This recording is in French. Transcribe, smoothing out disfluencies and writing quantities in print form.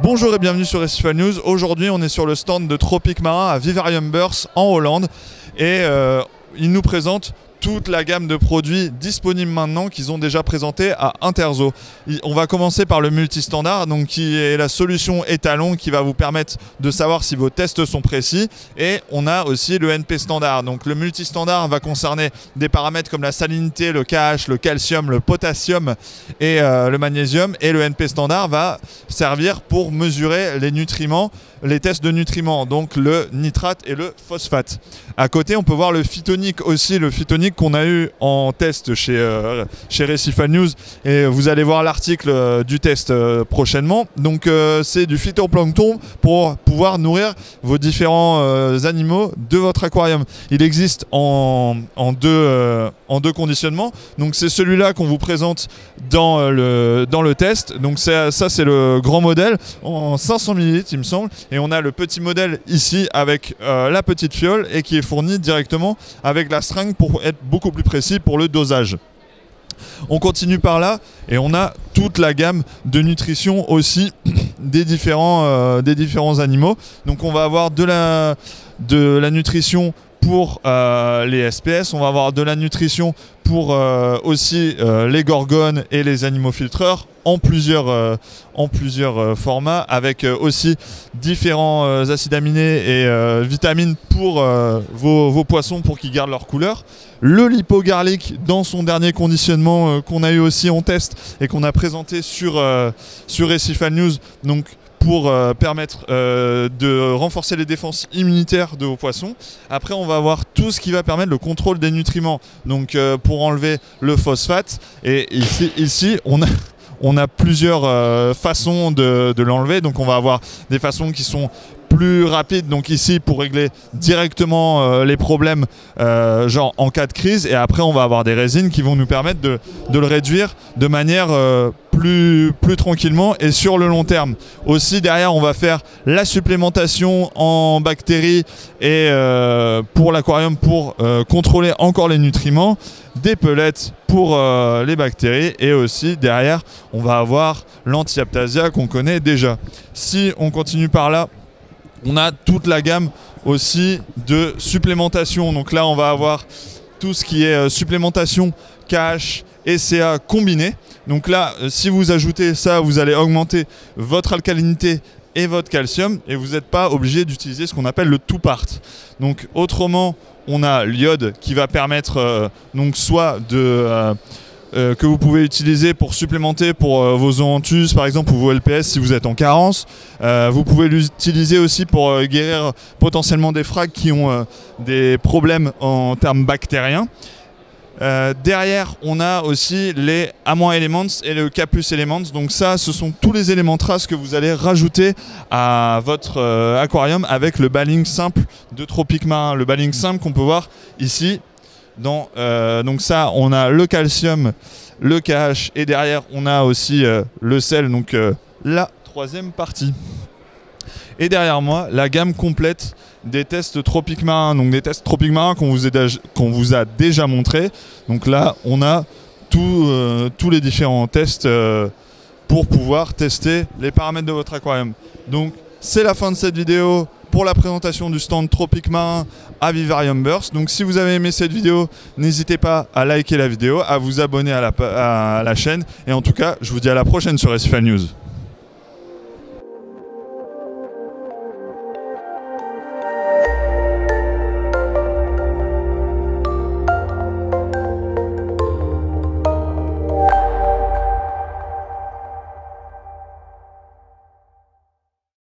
Bonjour et bienvenue sur Recifal News. Aujourd'hui, on est sur le stand de Tropic Marin à Vivarium Beurs en Hollande et ils nous présentent toute la gamme de produits disponibles maintenant qu'ils ont déjà présentés à Interzo. On va commencer par le multistandard, donc qui est la solution étalon qui va vous permettre de savoir si vos tests sont précis. Et on a aussi le NP standard. Donc le multistandard va concerner des paramètres comme la salinité, le KH, le calcium, le potassium et le magnésium. Et le NP standard va servir pour mesurer les nutriments, les tests de nutriments, donc le nitrate et le phosphate. À côté, on peut voir le phytonique aussi, le phytonique qu'on a eu en test chez Recifal News, et vous allez voir l'article du test prochainement. Donc c'est du phytoplancton pour pouvoir nourrir vos différents animaux de votre aquarium. Il existe en deux conditionnements. Donc c'est celui-là qu'on vous présente dans le test. Donc ça c'est le grand modèle en 500 ml il me semble, et on a le petit modèle ici avec la petite fiole et qui est fourni directement avec la seringue pour être beaucoup plus précis pour le dosage. On continue par là et on a toute la gamme de nutrition aussi des différents animaux. Donc on va avoir de la nutrition pour les SPS, on va avoir de la nutrition pour aussi les gorgones et les animaux filtreurs en plusieurs formats, avec aussi différents acides aminés et vitamines pour vos poissons pour qu'ils gardent leur couleur. Le lipogarlic dans son dernier conditionnement qu'on a eu aussi en test et qu'on a présenté sur Recifal News, donc pour permettre de renforcer les défenses immunitaires de vos poissons. Après, on va avoir tout ce qui va permettre le contrôle des nutriments, donc pour enlever le phosphate. Et ici on a plusieurs façons de l'enlever. Donc on va avoir des façons qui sont plus rapides, donc ici pour régler directement les problèmes genre en cas de crise, et après on va avoir des résines qui vont nous permettre de le réduire de manière plus tranquillement et sur le long terme. Aussi derrière on va faire la supplémentation en bactéries et pour l'aquarium pour contrôler encore les nutriments, des pellets pour les bactéries, et aussi derrière on va avoir l'anti-aptasia qu'on connaît déjà. Si on continue par là, on a toute la gamme aussi de supplémentation. Donc là, on va avoir tout ce qui est supplémentation KH et CA combiné. Donc là, si vous ajoutez ça, vous allez augmenter votre alcalinité et votre calcium, et vous n'êtes pas obligé d'utiliser ce qu'on appelle le two part. Donc autrement, on a l'iode qui va permettre donc soit que vous pouvez utiliser pour supplémenter pour vos zoanthus par exemple, ou vos LPS si vous êtes en carence. Vous pouvez l'utiliser aussi pour guérir potentiellement des frags qui ont des problèmes en termes bactériens. Derrière, on a aussi les A- Elements et le K+ Elements. Donc ça, ce sont tous les éléments traces que vous allez rajouter à votre aquarium avec le baling simple de Tropic Marin. Le baling simple qu'on peut voir ici. Donc ça, on a le calcium, le KH, et derrière on a aussi le sel, donc la troisième partie. Et derrière moi, la gamme complète des tests Tropic Marin, donc des tests Tropic Marin qu'on vous a déjà montré. Donc là, on a tous les différents tests pour pouvoir tester les paramètres de votre aquarium. Donc c'est la fin de cette vidéo pour la présentation du stand Tropic Marin à Vivarium Beurs. Donc si vous avez aimé cette vidéo, n'hésitez pas à liker la vidéo, à vous abonner à la chaîne, et en tout cas, je vous dis à la prochaine sur Recifal News.